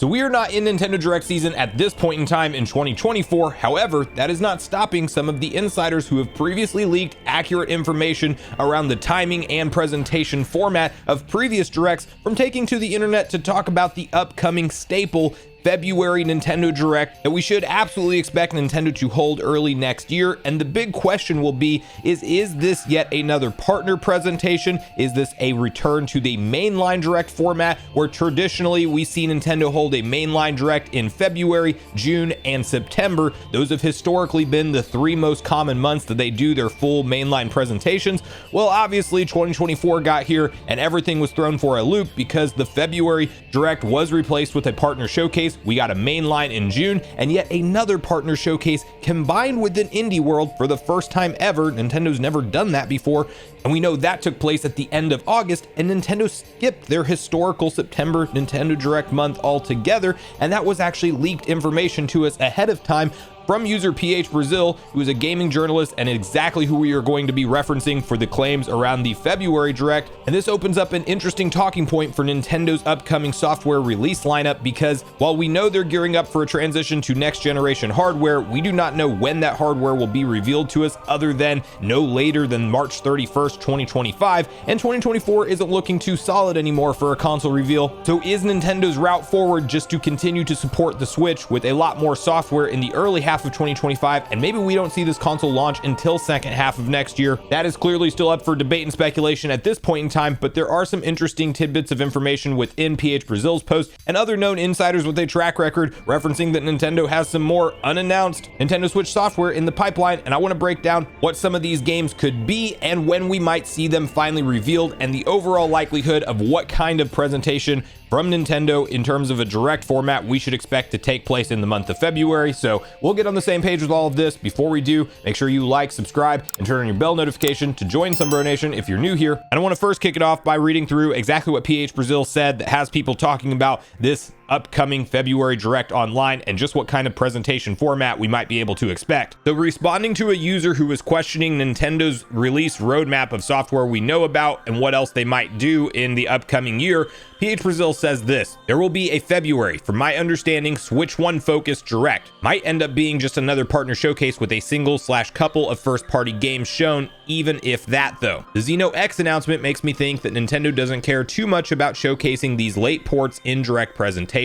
So we are not in Nintendo Direct season at this point in time in 2024. However, that is not stopping some of the insiders who have previously leaked accurate information around the timing and presentation format of previous Directs from taking to the internet to talk about the upcoming staple February Nintendo Direct that we should absolutely expect Nintendo to hold early next year. And the big question will be, is this yet another partner presentation? Is this a return to the mainline Direct format, where traditionally we see Nintendo hold a mainline Direct in February, June, and September? Those have historically been the three most common months that they do their full mainline presentations. Well, obviously 2024 got here and everything was thrown for a loop because the February Direct was replaced with a partner showcase. We got a mainline in June and yet another partner showcase combined with an indie world for the first time ever. Nintendo's never done that before, and we know that took place at the end of August, and Nintendo skipped their historical September Nintendo Direct month altogether, and that was actually leaked information to us ahead of time from user PH Brazil, who is a gaming journalist and exactly who we are going to be referencing for the claims around the February Direct. And this opens up an interesting talking point for Nintendo's upcoming software release lineup, because while we know they're gearing up for a transition to next generation hardware, we do not know when that hardware will be revealed to us other than no later than March 31st, 2025, and 2024 isn't looking too solid anymore for a console reveal. So is Nintendo's route forward just to continue to support the Switch with a lot more software in the early half of 2025, and maybe we don't see this console launch until second half of next year? That is clearly still up for debate and speculation at this point in time, but there are some interesting tidbits of information within PH Brazil's post and other known insiders with a track record referencing that Nintendo has some more unannounced Nintendo Switch software in the pipeline, and I want to break down what some of these games could be and when we might see them finally revealed, and the overall likelihood of what kind of presentation from Nintendo in terms of a direct format we should expect to take place in the month of February. So we'll get on the same page with all of this. Before we do, make sure you like, subscribe, and turn on your bell notification to join Sunbro Nation if you're new here. And I want to first kick it off by reading through exactly what PH Brazil said that has people talking about this upcoming February Direct online and just what kind of presentation format we might be able to expect. So responding to a user who was questioning Nintendo's release roadmap of software we know about and what else they might do in the upcoming year, PH Brazil says this: there will be a February, from my understanding, Switch 1 focused Direct. Might end up being just another partner showcase with a single/couple of first party games shown, even if that though. The Xeno X announcement makes me think that Nintendo doesn't care too much about showcasing these late ports in Direct presentations.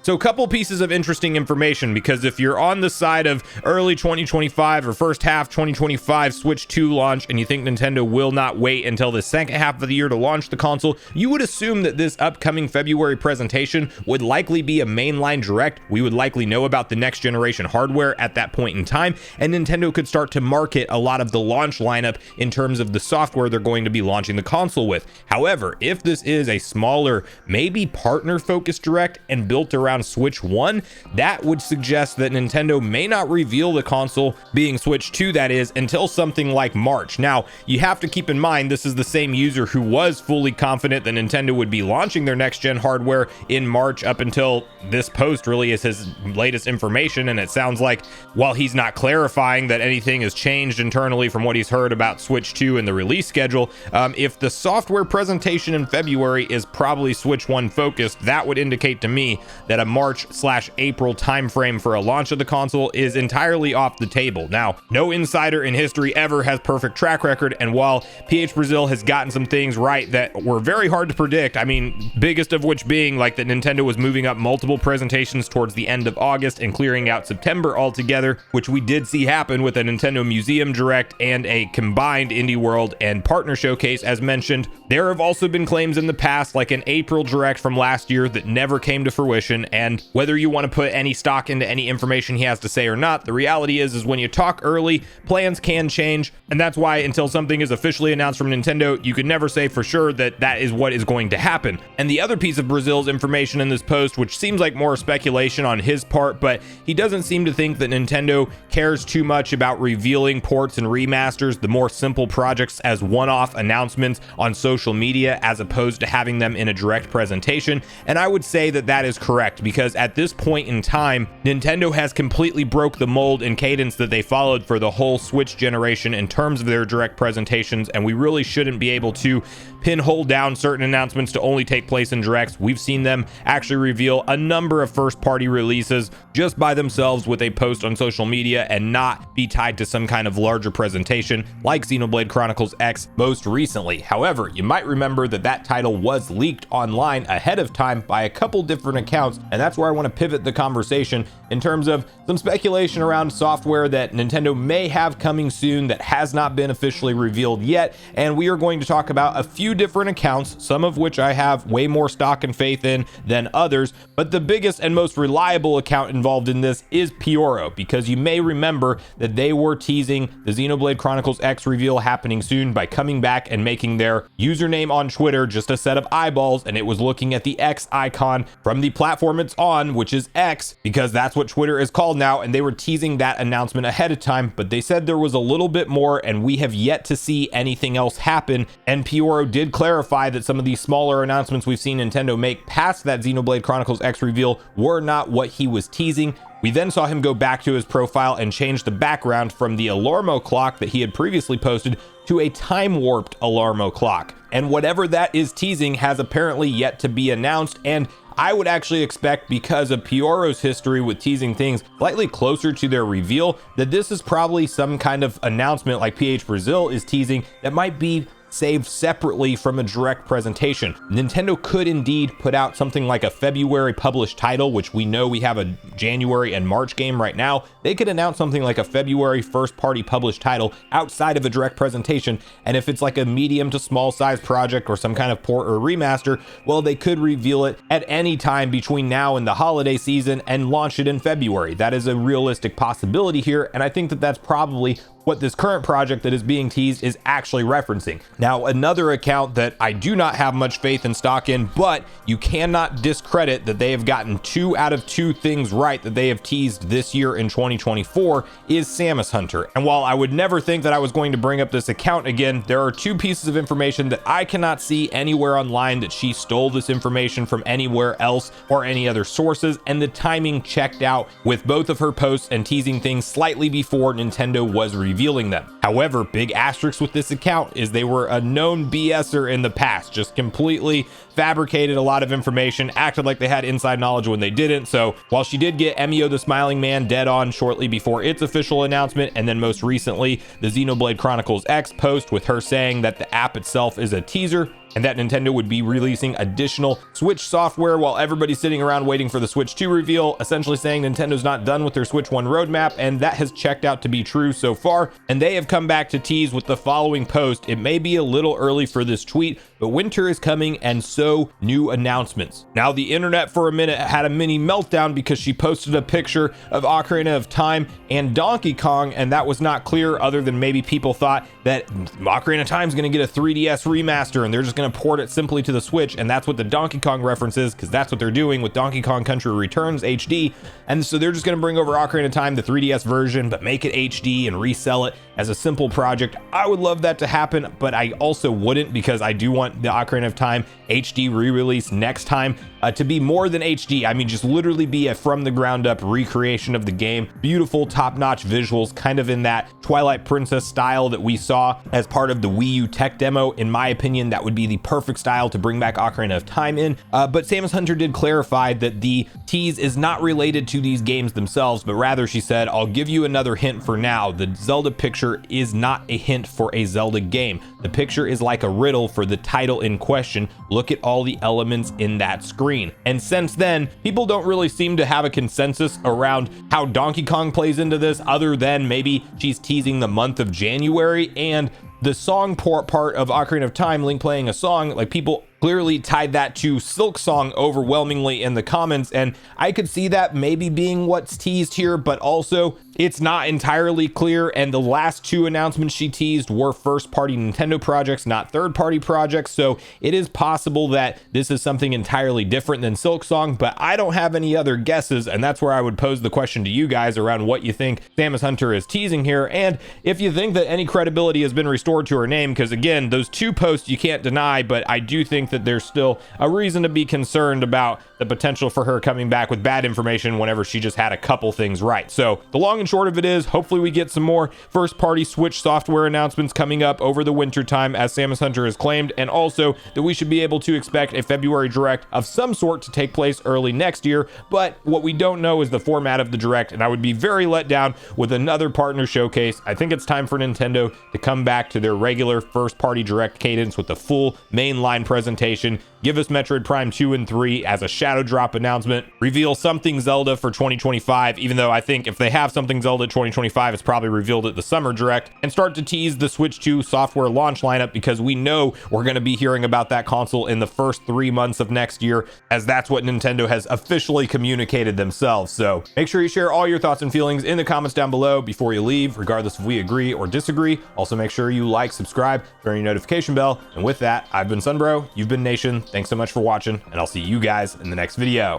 So a couple pieces of interesting information, because if you're on the side of early 2025 or first half 2025 Switch 2 launch and you think Nintendo will not wait until the second half of the year to launch the console, you would assume that this upcoming February presentation would likely be a mainline Direct. We would likely know about the next generation hardware at that point in time, and Nintendo could start to market a lot of the launch lineup in terms of the software they're going to be launching the console with. However, if this is a smaller, maybe partner focused Direct and built around Switch 1, that would suggest that Nintendo may not reveal the console, being Switch 2 that is, until something like March. Now, you have to keep in mind this is the same user who was fully confident that Nintendo would be launching their next gen hardware in March up until this post really is his latest information, and it sounds like while he's not clarifying that anything has changed internally from what he's heard about Switch 2 and the release schedule, if the software presentation in February is probably Switch 1 focused, that would indicate to me that a March/April timeframe for a launch of the console is entirely off the table. Now, no insider in history ever has perfect track record, and while PH Brazil has gotten some things right that were very hard to predict, I mean, biggest of which being like that Nintendo was moving up multiple presentations towards the end of August and clearing out September altogether, which we did see happen with a Nintendo Museum Direct and a combined Indie World and partner showcase as mentioned. There have also been claims in the past, like an April Direct from last year, that never came to fruition, and whether you want to put any stock into any information he has to say or not, the reality is when you talk early, plans can change, and that's why until something is officially announced from Nintendo, you can never say for sure that that is what is going to happen. And the other piece of Brazil's information in this post, which seems like more speculation on his part, but he doesn't seem to think that Nintendo cares too much about revealing ports and remasters, the more simple projects, as one-off announcements on social media as opposed to having them in a direct presentation. And I would say that that is correct, because at this point in time, Nintendo has completely broke the mold and cadence that they followed for the whole Switch generation in terms of their direct presentations, and we really shouldn't be able to pinhole down certain announcements to only take place in directs. We've seen them actually reveal a number of first-party releases just by themselves with a post on social media and not be tied to some kind of larger presentation like Xenoblade Chronicles X most recently. However, you might remember that that title was leaked online ahead of time by a couple different accounts, and that's where I want to pivot the conversation in terms of some speculation around software that Nintendo may have coming soon that has not been officially revealed yet. And we are going to talk about a few different accounts, some of which I have way more stock and faith in than others, but the biggest and most reliable account involved in this is Pororo, because you may remember that they were teasing the Xenoblade Chronicles X reveal happening soon by coming back and making their username on Twitter just a set of eyeballs, and it was looking at the X icon from the platform it's on, which is X, because that's what Twitter is called now, and they were teasing that announcement ahead of time, but they said there was a little bit more, and we have yet to see anything else happen. And Pororo did clarify that some of these smaller announcements we've seen Nintendo make past that Xenoblade Chronicles X reveal were not what he was teasing. We then saw him go back to his profile and change the background from the Alarmo clock that he had previously posted to a time-warped Alarmo clock. And whatever that is teasing has apparently yet to be announced, and I would actually expect, because of Pororo's history with teasing things slightly closer to their reveal, that this is probably some kind of announcement like PH Brazil is teasing that might be saved separately from a direct presentation. Nintendo could indeed put out something like a February published title, which we know we have a January and March game right now. They could announce something like a February first party published title outside of a direct presentation, and if it's like a medium to small size project or some kind of port or remaster, well, they could reveal it at any time between now and the holiday season and launch it in February. That is a realistic possibility here, and I think that that's probably what this current project that is being teased is actually referencing. Now, another account that I do not have much faith in stock in, but you cannot discredit that they have gotten 2 out of 2 things right that they have teased this year in 2024, is Samus Hunter. And while I would never think that I was going to bring up this account again, there are 2 pieces of information that I cannot see anywhere online that she stole this information from anywhere else or any other sources, and the timing checked out with both of her posts and teasing things slightly before Nintendo was revealing them. However, big asterisk with this account is they were a known BSer in the past, just completely fabricated a lot of information, acted like they had inside knowledge when they didn't. So while she did get Emio the Smiling Man dead on shortly before its official announcement, and then most recently the Xenoblade Chronicles X post with her saying that the app itself is a teaser and that Nintendo would be releasing additional Switch software while everybody's sitting around waiting for the Switch 2 reveal, essentially saying Nintendo's not done with their Switch 1 roadmap, and that has checked out to be true so far. And they have come back to tease with the following post. It may be a little early for this tweet, but winter is coming, and so new announcements. Now, the internet for a minute had a mini meltdown because she posted a picture of Ocarina of Time and Donkey Kong, and that was not clear, other than maybe people thought that Ocarina of Time is going to get a 3DS remaster and they're just going to port it simply to the Switch, and that's what the Donkey Kong reference is, because that's what they're doing with Donkey Kong Country Returns HD. And so they're just going to bring over Ocarina of Time, the 3DS version, but make it HD and resell it as a simple project. I would love that to happen, but I also wouldn't, because I do want the Ocarina of Time HD re-release next time to be more than HD. I mean, just literally be a from the ground up recreation of the game. Beautiful, top-notch visuals, kind of in that Twilight Princess style that we saw as part of the Wii U tech demo. In my opinion, that would be the perfect style to bring back Ocarina of Time in. But Samus Hunter did clarify that the tease is not related to these games themselves, but rather she said, "I'll give you another hint for now. The Zelda picture is not a hint for a Zelda game. The picture is like a riddle for the title in question. Look at all the elements in that screen." And since then, people don't really seem to have a consensus around how Donkey Kong plays into this, other than maybe she's teasing the month of January, and the song part of Ocarina of Time, Link playing a song, like people clearly tied that to Silk Song overwhelmingly in the comments, and I could see that maybe being what's teased here, but also it's not entirely clear. And the last 2 announcements she teased were first-party Nintendo projects, not third-party projects, so it is possible that this is something entirely different than Silk Song, but I don't have any other guesses, and that's where I would pose the question to you guys around what you think Samus Hunter is teasing here, and if you think that any credibility has been restored to her name, because again, those 2 posts you can't deny, but I do think think that there's still a reason to be concerned about the potential for her coming back with bad information whenever she just had a couple things right. So the long and short of it is, hopefully we get some more first party Switch software announcements coming up over the winter time, as Samus Hunter has claimed, and also that we should be able to expect a February Direct of some sort to take place early next year. But what we don't know is the format of the Direct, and I would be very let down with another partner showcase. I think it's time for Nintendo to come back to their regular first party Direct cadence with the full mainline presentation. Give us Metroid Prime 2 and 3 as a shadow drop announcement. Reveal something Zelda for 2025, even though I think if they have something Zelda 2025, it's probably revealed at the Summer Direct. And start to tease the Switch 2 software launch lineup, because we know we're going to be hearing about that console in the first 3 months of next year, as that's what Nintendo has officially communicated themselves. So make sure you share all your thoughts and feelings in the comments down below before you leave, regardless if we agree or disagree. Also make sure you like, subscribe, turn your notification bell. And with that, I've been Sunbro, you've been Nation. Thanks so much for watching, and I'll see you guys in the next video.